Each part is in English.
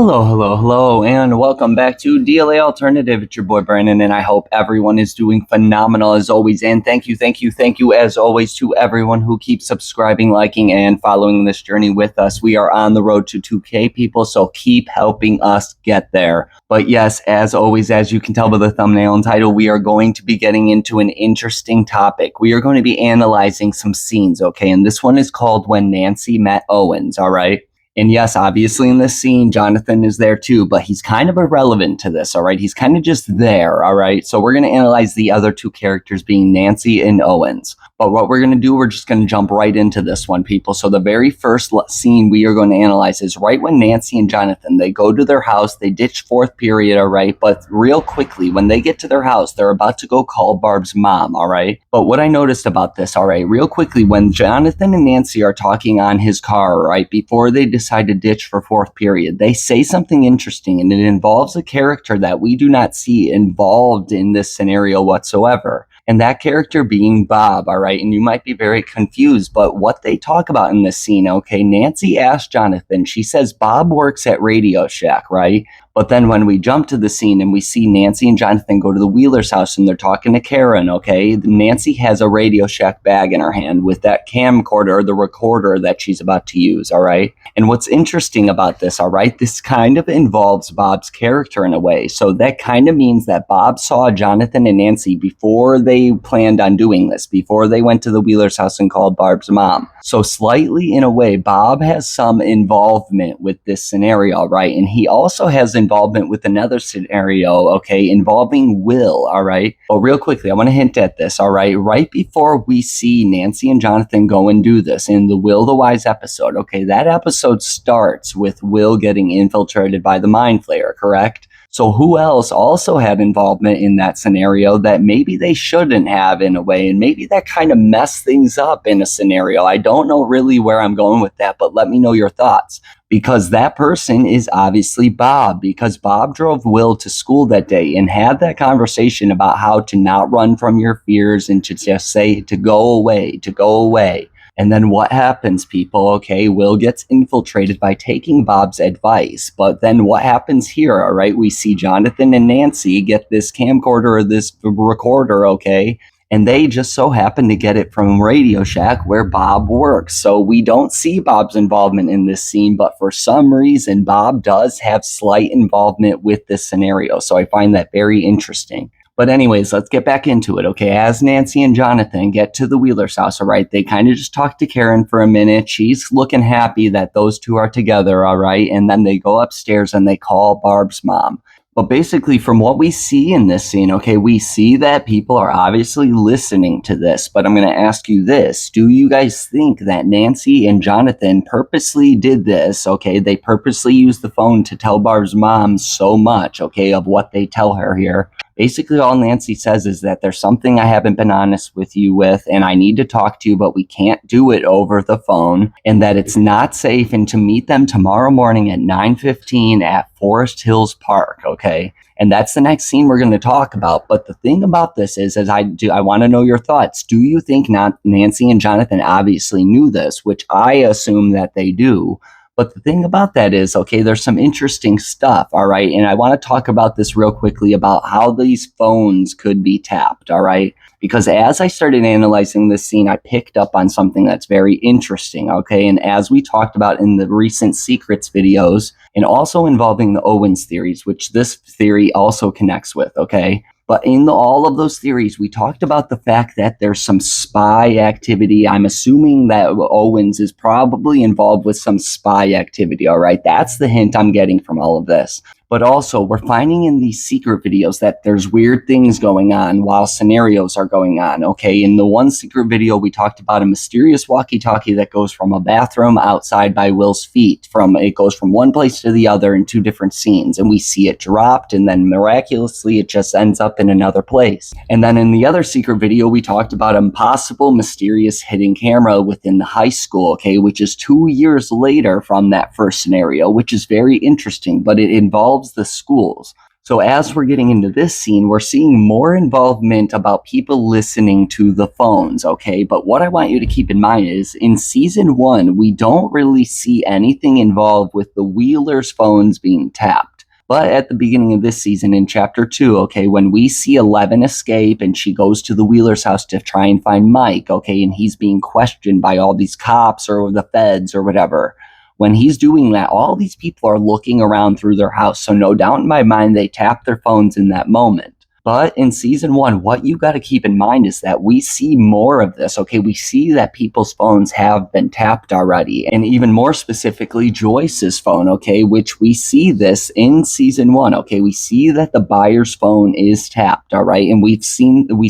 Hello, hello, hello, and welcome back to DLA Alternative. It's your boy Brandon, and I hope everyone is doing phenomenal as always. And thank you as always to everyone who keeps subscribing, liking, and following this journey with us. We are on the road to 2K, people, so keep helping us get there. But yes, as always, as you can tell by the thumbnail and title, we are going to be getting into an interesting topic. We are going to be analyzing some scenes, okay? And this one is called When Nancy Met Owens, all right? And yes, obviously in this scene, Jonathan is there too, but he's kind of irrelevant to this, all right? He's kind of just there, all right? So we're going to analyze the other two characters being Nancy and Owens. But what we're going to do, we're just going to jump right into this one, people. So the very first scene we are going to analyze is right when Nancy and Jonathan, they go to their house, they ditch fourth period, all right? But real quickly, when they get to their house, they're about to go call Barb's mom, all right? But what I noticed about this, all right, real quickly, when Jonathan and Nancy are talking on his car, right, before they decide to ditch for fourth period, they say something interesting, and it involves a character that we do not see involved in this scenario whatsoever. And that character being Bob, all right? And you might be very confused, but what they talk about in this scene, okay, Nancy asked Jonathan, she says Bob works at Radio Shack, right? But then when we jump to the scene and we see Nancy and Jonathan go to the Wheeler's house and they're talking to Karen, okay, Nancy has a Radio Shack bag in her hand with that camcorder, the recorder that she's about to use, all right? And what's interesting about this, all right, this kind of involves Bob's character in a way. So that kind of means that Bob saw Jonathan and Nancy before they planned on doing this, before they went to the Wheeler's house and called Barb's mom. So slightly in a way, Bob has some involvement with this scenario, right? And he also has involvement with another scenario, okay, involving Will, all right? But real quickly, I want to hint at this, all right? Right before we see Nancy and Jonathan go and do this in the Will the Wise episode, okay, that episode starts with Will getting infiltrated by the Mind Flayer, correct? So who else also had involvement in that scenario that maybe they shouldn't have in a way, and maybe that kind of messed things up in a scenario? I don't know really where I'm going with that, but let me know your thoughts. Because that person is obviously Bob, because Bob drove Will to school that day and had that conversation about how to not run from your fears and to just say to go away, to go away. And then what happens, people? Okay, Will gets infiltrated by taking Bob's advice. But then what happens here, all right? We see Jonathan and Nancy get this camcorder or this recorder, okay? And they just so happen to get it from Radio Shack where Bob works. So we don't see Bob's involvement in this scene, but for some reason, Bob does have slight involvement with this scenario. So I find that very interesting. But anyways, let's get back into it, okay? As Nancy and Jonathan get to the Wheeler's house, all right, they kind of just talk to Karen for a minute. She's looking happy that those two are together, all right? And then they go upstairs and they call Barb's mom. But basically, from what we see in this scene, okay, we see that people are obviously listening to this. But I'm going to ask you this. Do you guys think that Nancy and Jonathan purposely did this, okay? They purposely used the phone to tell Barb's mom so much, okay, of what they tell her here. Basically, all Nancy says is that there's something I haven't been honest with you with, and I need to talk to you, but we can't do it over the phone, and that it's not safe, and to meet them tomorrow morning at 9:15 at Forest Hills Park, okay? And that's the next scene we're going to talk about. But the thing about this is I want to know your thoughts. Do you think Nancy and Jonathan obviously knew this, which I assume that they do? But the thing about that is, okay, there's some interesting stuff, all right? And I want to talk about this real quickly about how these phones could be tapped, all right? Because as I started analyzing this scene, I picked up on something that's very interesting, okay? And as we talked about in the recent secrets videos, and also involving the Owens theories, which this theory also connects with, okay? But in all of those theories, we talked about the fact that there's some spy activity. I'm assuming that Owens is probably involved with some spy activity, all right? That's the hint I'm getting from all of this. But also, we're finding in these secret videos that there's weird things going on while scenarios are going on, okay? In the one secret video, we talked about a mysterious walkie-talkie that goes from a bathroom outside by Will's feet. It goes from one place to the other in two different scenes, and we see it dropped, and then miraculously, it just ends up in another place. And then in the other secret video, we talked about a possible mysterious hidden camera within the high school, okay, which is 2 years later from that first scenario, which is very interesting, but it involves the schools. So as we're getting into this scene, we're seeing more involvement about people listening to the phones, okay? But what I want you to keep in mind is in season 1, we don't really see anything involved with the Wheelers' phones being tapped. But at the beginning of this season, in chapter 2, okay, when we see Eleven escape and she goes to the Wheelers' house to try and find Mike, okay, and he's being questioned by all these cops or the feds or whatever. When he's doing that, all these people are looking around through their house. So no doubt in my mind, they tap their phones in that moment. But in season 1, what you got to keep in mind is that we see more of this. Okay, we see that people's phones have been tapped already. And even more specifically, Joyce's phone, okay, which we see this in season 1. Okay, we see that the buyer's phone is tapped, all right? And we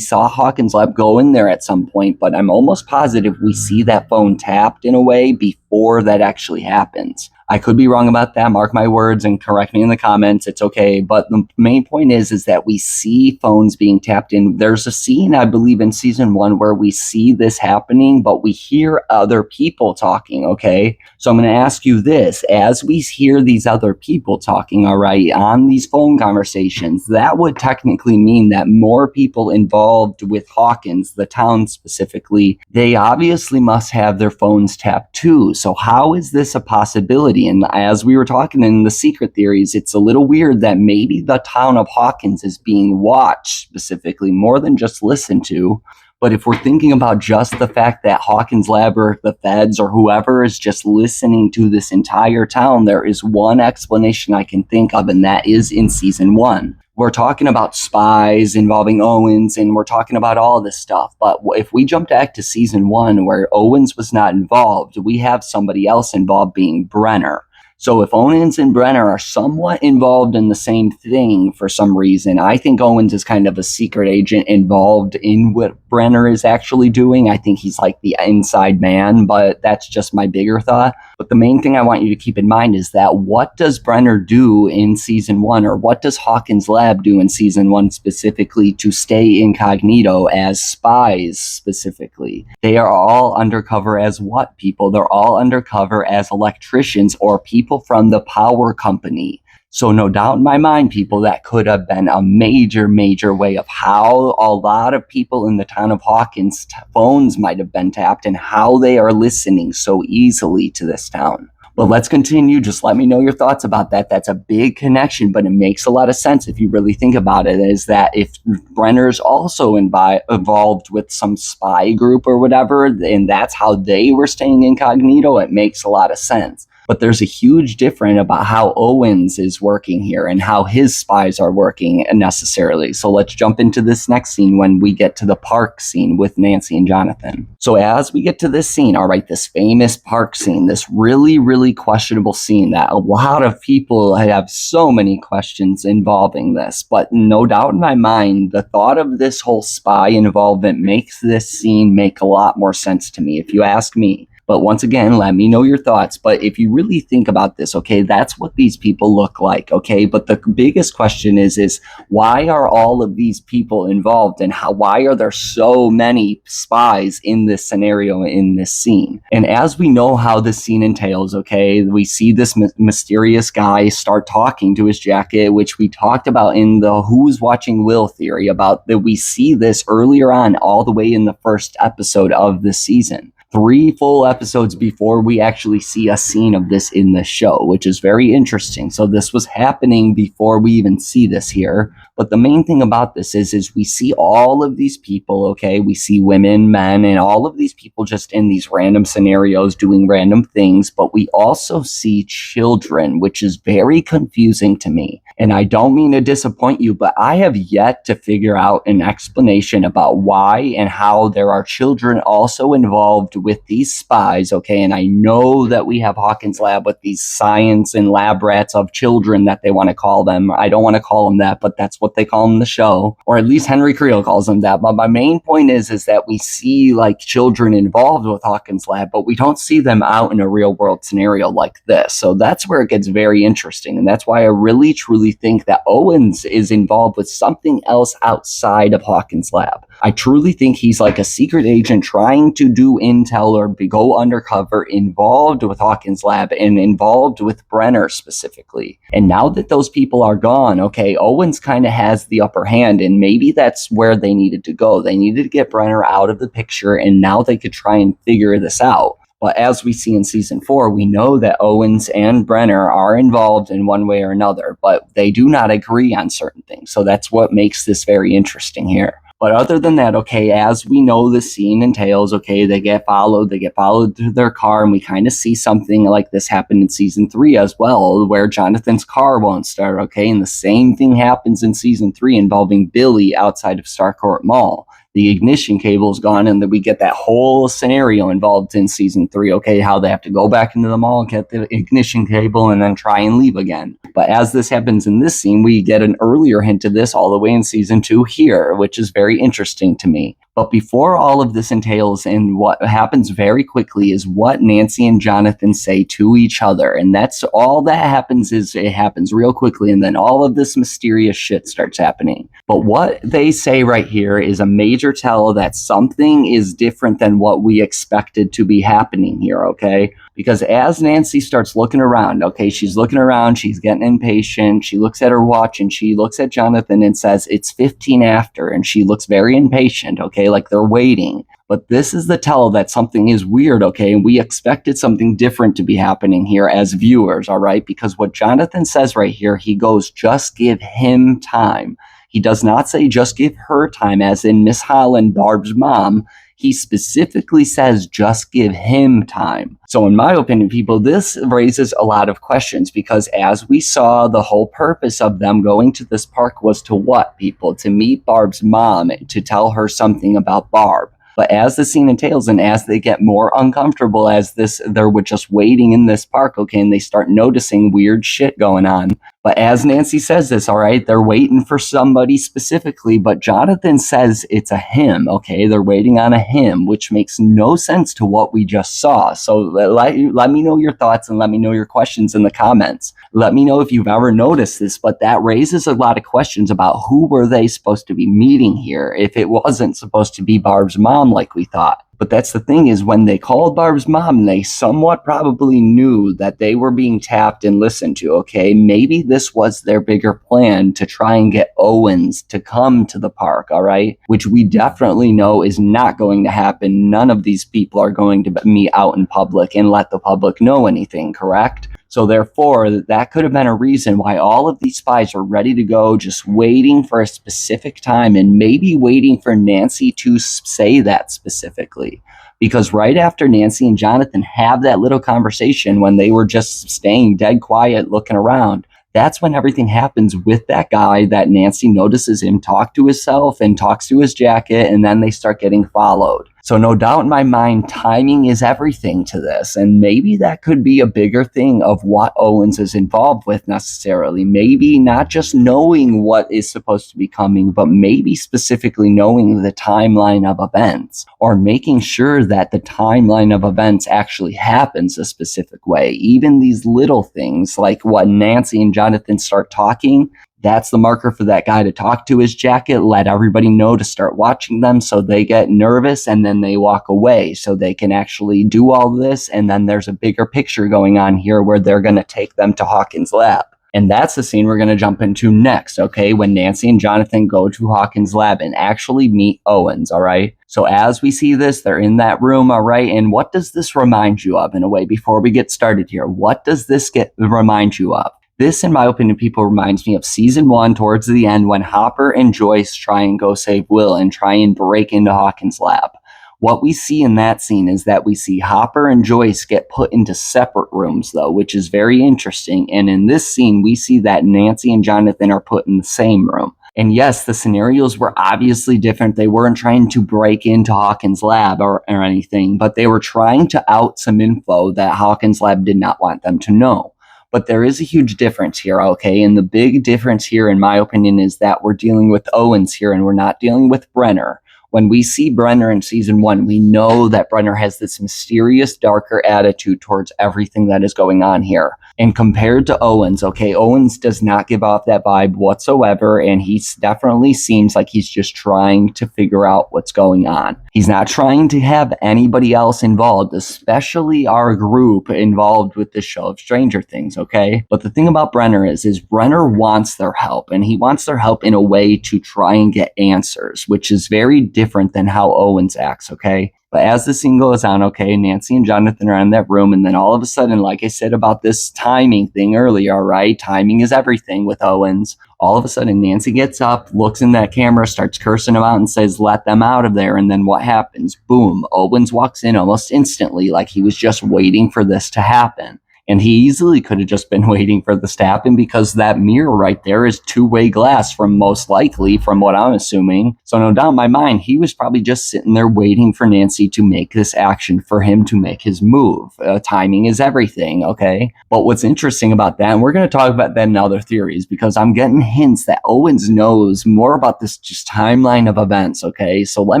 saw Hawkins Lab go in there at some point, but I'm almost positive we see that phone tapped in a way before that actually happens. I could be wrong about that. Mark my words and correct me in the comments. It's okay. But the main point is that we see phones being tapped in. There's a scene, I believe, in season 1 where we see this happening, but we hear other people talking, okay? So I'm going to ask you this. As we hear these other people talking, all right, on these phone conversations, that would technically mean that more people involved with Hawkins, the town specifically, they obviously must have their phones tapped too. So how is this a possibility? And as we were talking in the secret theories, it's a little weird that maybe the town of Hawkins is being watched specifically more than just listened to. But if we're thinking about just the fact that Hawkins Lab or the feds or whoever is just listening to this entire town, there is one explanation I can think of, and that is in season 1. We're talking about spies involving Owens, and we're talking about all this stuff. But if we jump back to season 1, where Owens was not involved, we have somebody else involved, being Brenner. So if Owens and Brenner are somewhat involved in the same thing for some reason, I think Owens is kind of a secret agent involved in what Brenner is actually doing. I think he's like the inside man, but that's just my bigger thought. But the main thing I want you to keep in mind is that what does Brenner do in season 1, or what does Hawkins Lab do in season 1 specifically to stay incognito as spies specifically? They are all undercover as what people? They're all undercover as electricians or people from the power company. So no doubt in my mind, people, that could have been a major way of how a lot of people in the town of Hawkins' phones might have been tapped and how they are listening so easily to this town. But let's continue. Just let me know your thoughts about that. That's a big connection, but it makes a lot of sense if you really think about it, is that if Brenner's also involved with some spy group or whatever, and that's how they were staying incognito, it makes a lot of sense. But there's a huge difference about how Owens is working here and how his spies are working necessarily. So let's jump into this next scene when we get to the park scene with Nancy and Jonathan. So as we get to this scene, all right, this famous park scene, this really questionable scene that a lot of people have so many questions involving this. But no doubt in my mind, the thought of this whole spy involvement makes this scene make a lot more sense to me, if you ask me. But once again, let me know your thoughts. But if you really think about this, okay, that's what these people look like, okay? But the biggest question is why are all of these people involved, and why are there so many spies in this scenario, in this scene? And as we know how this scene entails, okay, we see this mysterious guy start talking to his jacket, which we talked about in the Who's Watching Will theory, about that we see this earlier on, all the way in the first episode of the season. 3 full episodes before we actually see a scene of this in the show, which is very interesting. So this was happening before we even see this here. But the main thing about this is we see all of these people, okay? We see women, men, and all of these people just in these random scenarios doing random things. But we also see children, which is very confusing to me. And I don't mean to disappoint you, but I have yet to figure out an explanation about why and how there are children also involved with these spies, okay? And I know that we have Hawkins Lab with these science and lab rats of children that they want to call them. I don't want to call them that, but that's what they call them in the show, or at least Henry Creel calls them that. But my main point is that we see like children involved with Hawkins Lab, but we don't see them out in a real world scenario like this. So that's where it gets very interesting. And that's why I really truly truly think that Owens is involved with something else outside of Hawkins' lab. I truly think he's like a secret agent trying to do intel or go undercover, involved with Hawkins' lab and involved with Brenner specifically. And now that those people are gone, okay, Owens kind of has the upper hand, and maybe that's where they needed to go. They needed to get Brenner out of the picture, and now they could try and figure this out. But as we see in season 4, we know that Owens and Brenner are involved in one way or another, but they do not agree on certain things. So that's what makes this very interesting here. But other than that, okay, as we know the scene entails, okay, they get followed to their car, and we kind of see something like this happen in season 3 as well, where Jonathan's car won't start, okay, and the same thing happens in season 3 involving Billy outside of Starcourt Mall. The ignition cable is gone, and then we get that whole scenario involved in season 3, okay, how they have to go back into the mall, get the ignition cable, and then try and leave again. But as this happens in this scene, we get an earlier hint of this all the way in season 2 here, which is very interesting to me. But before all of this entails, and what happens very quickly, is what Nancy and Jonathan say to each other. And that's all that happens, is it happens real quickly, and then all of this mysterious shit starts happening. But what they say right here is a major tell that something is different than what we expected to be happening here, okay? Because as Nancy starts looking around, okay, she's looking around, she's getting impatient, she looks at her watch, and she looks at Jonathan and says, it's 15 after, and she looks very impatient, okay, like they're waiting. But this is the tell that something is weird, okay, and we expected something different to be happening here as viewers, all right? Because what Jonathan says right here, he goes, just give him time. He does not say just give her time, as in Miss Holland, Barb's mom. He specifically says just give him time. So in my opinion, people, this raises a lot of questions, because as we saw, the whole purpose of them going to this park was to what, people? To meet Barb's mom, to tell her something about Barb. But as the scene entails, and as they get more uncomfortable, as they're just waiting in this park, okay, and they start noticing weird shit going on. But as Nancy says this, all right, they're waiting for somebody specifically, but Jonathan says it's a him, okay? They're waiting on a him, which makes no sense to what we just saw. So let me know your thoughts, and let me know your questions in the comments. Let me know if you've ever noticed this, but that raises a lot of questions about who were they supposed to be meeting here if it wasn't supposed to be Barb's mom like we thought. But that's the thing, is when they called Barb's mom, they somewhat probably knew that they were being tapped and listened to, okay? Maybe this was their bigger plan to try and get Owens to come to the park, all right? Which we definitely know is not going to happen. None of these people are going to meet out in public and let the public know anything, correct? So therefore, that could have been a reason why all of these spies are ready to go, just waiting for a specific time, and maybe waiting for Nancy to say that specifically. Because right after Nancy and Jonathan have that little conversation, when they were just staying dead quiet, looking around, that's when everything happens with that guy that Nancy notices him talk to himself and talks to his jacket, and then they start getting followed. So no doubt in my mind, timing is everything to this. And maybe that could be a bigger thing of what Owens is involved with necessarily. Maybe not just knowing what is supposed to be coming, but maybe specifically knowing the timeline of events, or making sure that the timeline of events actually happens a specific way. Even these little things, like when Nancy and Jonathan start talking, that's the marker for that guy to talk to his jacket, let everybody know to start watching them, so they get nervous and then they walk away, so they can actually do all this. And then there's a bigger picture going on here where they're going to take them to Hawkins' lab. And that's the scene we're going to jump into next, okay? When Nancy and Jonathan go to Hawkins' lab and actually meet Owens, all right? So as we see this, they're in that room, all right? And what does this remind you of, in a way, before we get started here? What does this remind you of? This, in my opinion, people, reminds me of season 1 towards the end, when Hopper and Joyce try and go save Will and try and break into Hawkins' lab. What we see in that scene is that we see Hopper and Joyce get put into separate rooms, though, which is very interesting. And in this scene, we see that Nancy and Jonathan are put in the same room. And yes, the scenarios were obviously different. They weren't trying to break into Hawkins' lab or anything, but they were trying to out some info that Hawkins' lab did not want them to know. But there is a huge difference here, okay? And the big difference here, in my opinion, is that we're dealing with Owens here, and we're not dealing with Brenner. When we see Brenner in season 1, we know that Brenner has this mysterious, darker attitude towards everything that is going on here. And compared to Owens, okay, Owens does not give off that vibe whatsoever, and he definitely seems like he's just trying to figure out what's going on. He's not trying to have anybody else involved, especially our group involved with the show of Stranger Things, okay? But the thing about Brenner is Brenner wants their help, and he wants their help in a way to try and get answers, which is very different than how Owens acts, okay? But as the scene goes on, okay, Nancy and Jonathan are in that room, and then all of a sudden, like I said about this timing thing earlier, all right? Timing is everything with Owens. All of a sudden, Nancy gets up, looks in that camera, starts cursing them out, and says, "Let them out of there." And then what happens? Boom, Owens walks in almost instantly, like he was just waiting for this to happen. And he easily could have just been waiting for this to happen because that mirror right there is two-way glass from most likely, from what I'm assuming. So no doubt in my mind, he was probably just sitting there waiting for Nancy to make this action for him to make his move. Timing is everything, okay? But what's interesting about that, and we're going to talk about that in other theories, because I'm getting hints that Owens knows more about this just timeline of events, okay? So let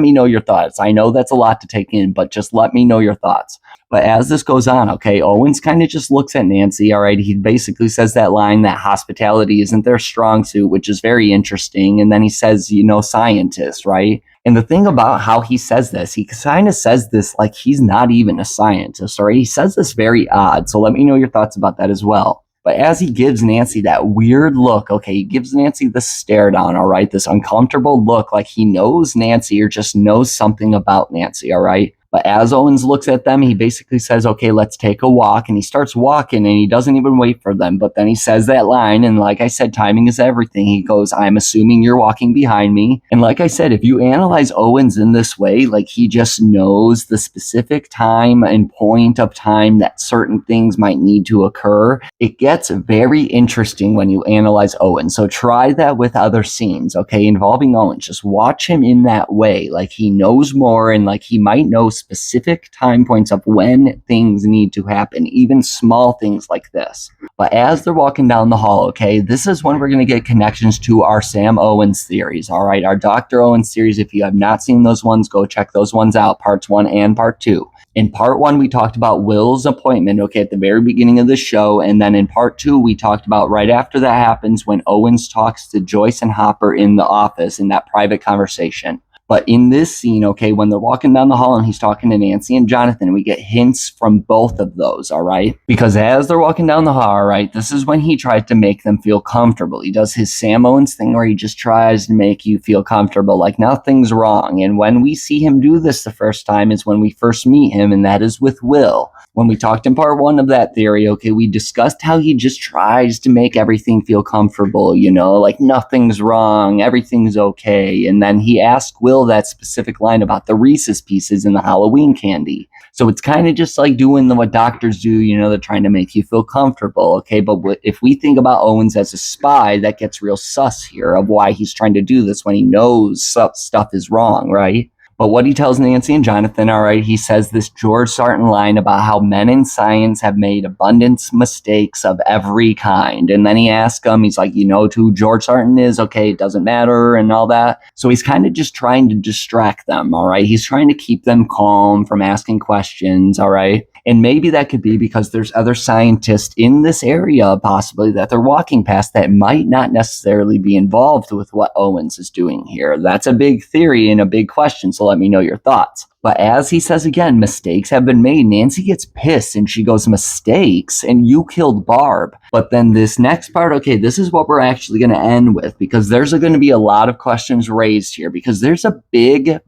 me know your thoughts. I know that's a lot to take in, but just let me know your thoughts. But as this goes on, okay, Owens kind of just looks at Nancy, all right? He basically says that line that hospitality isn't their strong suit, which is very interesting. And then he says, scientist, right? And the thing about how he says this, he kind of says this like he's not even a scientist, all right? He says this very odd. So let me know your thoughts about that as well. But as he gives Nancy that weird look, okay, he gives Nancy the stare down, all right? This uncomfortable look like he knows Nancy or just knows something about Nancy, all right? But as Owens looks at them, he basically says, okay, let's take a walk. And he starts walking and he doesn't even wait for them. But then he says that line. And like I said, timing is everything. He goes, "I'm assuming you're walking behind me." And like I said, if you analyze Owens in this way, like he just knows the specific time and point of time that certain things might need to occur, it gets very interesting when you analyze Owens. So try that with other scenes, okay, involving Owens. Just watch him in that way. Like he knows more and like he might know specific time points of when things need to happen, even small things like this. But as they're walking down the hall, okay, this is when we're going to get connections to our Sam Owens theories, all right? Our Dr. Owens theories. If you have not seen those ones, go check those ones out, parts 1 and part 2. In part 1, we talked about Will's appointment, okay, at the very beginning of the show. And then in part 2, we talked about right after that happens when Owens talks to Joyce and Hopper in the office in that private conversation. But in this scene, okay, when they're walking down the hall and he's talking to Nancy and Jonathan, we get hints from both of those, all right? Because as they're walking down the hall, all right, this is when he tries to make them feel comfortable. He does his Sam Owens thing where he just tries to make you feel comfortable, like nothing's wrong. And when we see him do this the first time is when we first meet him, and that is with Will. When we talked in part 1 of that theory, okay, we discussed how he just tries to make everything feel comfortable, like nothing's wrong, everything's okay. And then he asked Will that specific line about the Reese's Pieces and the Halloween candy. So it's kind of just like doing what doctors do, they're trying to make you feel comfortable, okay? But if we think about Owens as a spy, that gets real sus here of why he's trying to do this when he knows stuff is wrong, right? But what he tells Nancy and Jonathan, all right, he says this George Sarton line about how men in science have made abundance mistakes of every kind. And then he asks him, he's like, who George Sarton is? Okay, it doesn't matter and all that. So he's kind of just trying to distract them, all right? He's trying to keep them calm from asking questions, all right? And maybe that could be because there's other scientists in this area, possibly, that they're walking past that might not necessarily be involved with what Owens is doing here. That's a big theory and a big question, so let me know your thoughts. But as he says again, mistakes have been made. Nancy gets pissed and she goes, "Mistakes? And you killed Barb." But then this next part, okay, this is what we're actually going to end with, because there's going to be a lot of questions raised here, because there's a big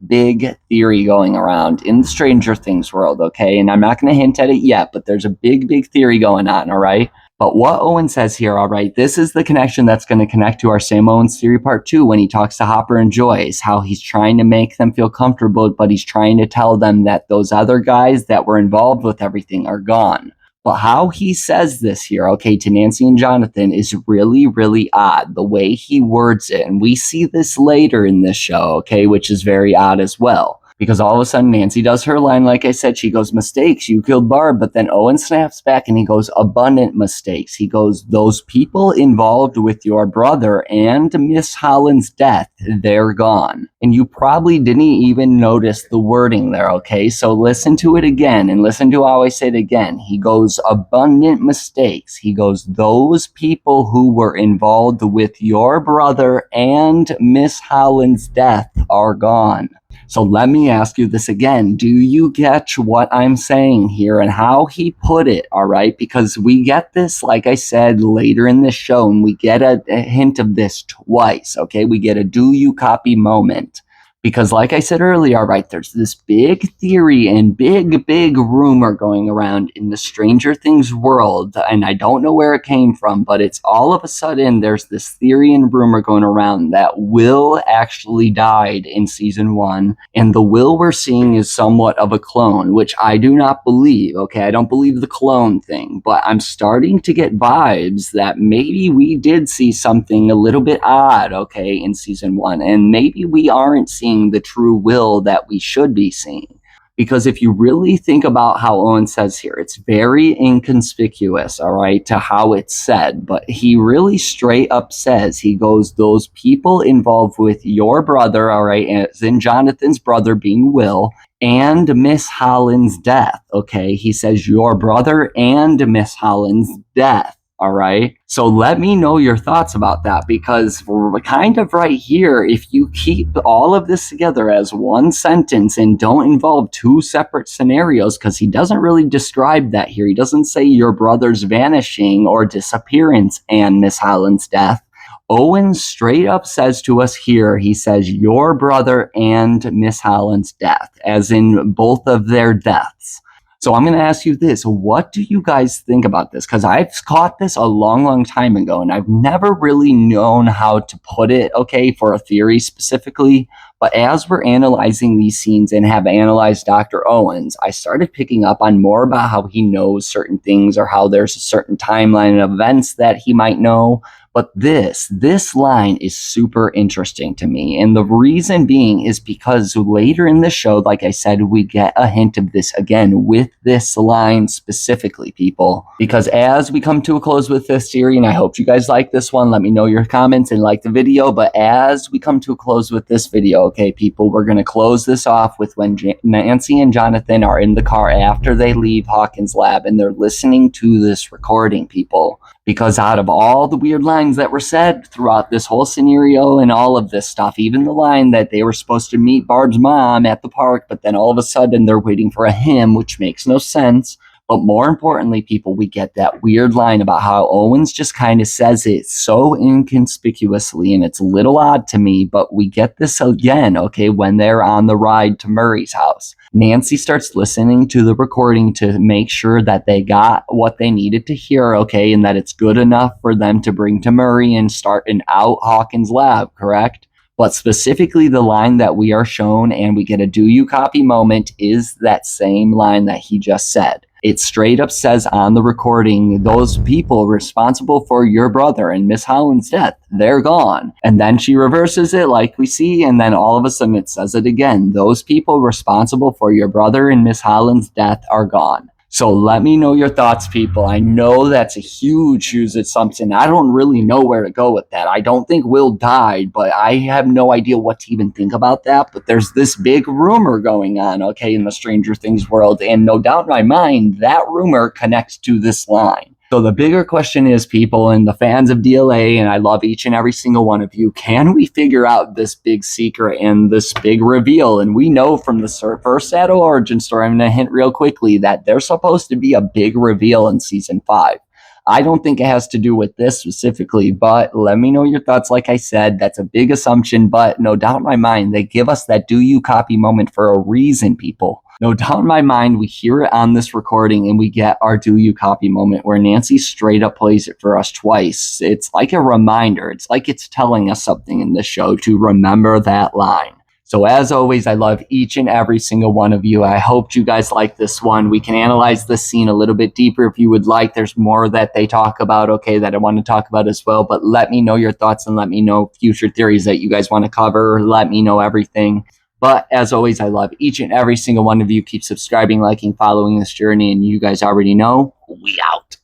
theory going around in the Stranger Things world, okay? And I'm not going to hint at it yet, but there's a big theory going on, all right? But what Owen says here, all right, this is the connection that's going to connect to our Sam Owens theory part 2 when he talks to Hopper and Joyce, how he's trying to make them feel comfortable, but he's trying to tell them that those other guys that were involved with everything are gone. But how he says this here, okay, to Nancy and Jonathan is really odd, the way he words it. And we see this later in this show, okay, which is very odd as well. Because all of a sudden Nancy does her line, like I said, she goes, mistakes, you killed Barb, but then Owen snaps back and he goes, abundant mistakes. He goes, those people involved with your brother and Miss Holland's death, they're gone. And you probably didn't even notice the wording there, okay? So listen to it again and listen to how I say it again. He goes, abundant mistakes. He goes, those people who were involved with your brother and Miss Holland's death are gone. So let me ask you this again. Do you get what I'm saying here and how he put it, all right? Because we get this, like I said, later in this show, and we get a hint of this twice, okay? We get a do you copy moment. Because like I said earlier, all right, there's this big theory and big rumor going around in the Stranger Things world, and I don't know where it came from, but it's all of a sudden there's this theory and rumor going around that Will actually died in season 1, and the Will we're seeing is somewhat of a clone, which I do not believe, okay? I don't believe the clone thing, but I'm starting to get vibes that maybe we did see something a little bit odd, okay, in season 1, and maybe we aren't seeing the true Will that we should be seeing. Because if you really think about how Owen says here, it's very inconspicuous, all right, to how it's said, but he really straight up says, he goes, those people involved with your brother, all right, as in Jonathan's brother being Will, and Miss Holland's death, okay? He says your brother and Miss Holland's death. All right. So let me know your thoughts about that, because we're kind of right here. If you keep all of this together as one sentence and don't involve two separate scenarios, because he doesn't really describe that here. He doesn't say your brother's vanishing or disappearance and Miss Holland's death. Owen straight up says to us here, he says your brother and Miss Holland's death, as in both of their deaths. So I'm going to ask you this. What do you guys think about this? Because I've caught this a long time ago, and I've never really known how to put it, okay, for a theory specifically. But as we're analyzing these scenes and have analyzed Dr. Owens, I started picking up on more about how he knows certain things or how there's a certain timeline of events that he might know. But this line is super interesting to me. And the reason being is because later in the show, like I said, we get a hint of this again with this line specifically, people. Because as we come to a close with this series, and I hope you guys like this one, let me know your comments and like the video. But as we come to a close with this video, okay, people, we're going to close this off with when Nancy and Jonathan are in the car after they leave Hawkins' lab and they're listening to this recording, people. Because out of all the weird lines that were said throughout this whole scenario and all of this stuff, even the line that they were supposed to meet Barb's mom at the park, but then all of a sudden they're waiting for a hymn, which makes no sense. But more importantly, people, we get that weird line about how Owens just kind of says it so inconspicuously, and it's a little odd to me, but we get this again, okay, when they're on the ride to Murray's house. Nancy starts listening to the recording to make sure that they got what they needed to hear, okay, and that it's good enough for them to bring to Murray and start an out Hawkins lab, correct? But specifically the line that we are shown and we get a do you copy moment is that same line that he just said. It straight up says on the recording, those people responsible for your brother and Miss Holland's death, they're gone. And then she reverses it like we see, and then all of a sudden it says it again. Those people responsible for your brother and Miss Holland's death are gone. So let me know your thoughts, people. I know that's a huge assumption. I don't really know where to go with that. I don't think Will died, but I have no idea what to even think about that. But there's this big rumor going on, okay, in the Stranger Things world. And no doubt in my mind, that rumor connects to this line. So the bigger question is, people, and the fans of DLA, and I love each and every single one of you, can we figure out this big secret and this big reveal? And we know from the first Shadow origin story, I'm going to hint real quickly, that there's supposed to be a big reveal in season 5. I don't think it has to do with this specifically, but let me know your thoughts. Like I said, that's a big assumption, but no doubt in my mind, they give us that do you copy moment for a reason, people. No doubt in my mind, we hear it on this recording and we get our do you copy moment where Nancy straight up plays it for us twice. It's like a reminder. It's like it's telling us something in this show to remember that line. So as always, I love each and every single one of you. I hope you guys like this one. We can analyze this scene a little bit deeper if you would like. There's more that they talk about, okay, that I want to talk about as well. But let me know your thoughts and let me know future theories that you guys want to cover. Let me know everything. But as always, I love each and every single one of you. Keep subscribing, liking, following this journey, and you guys already know, we out.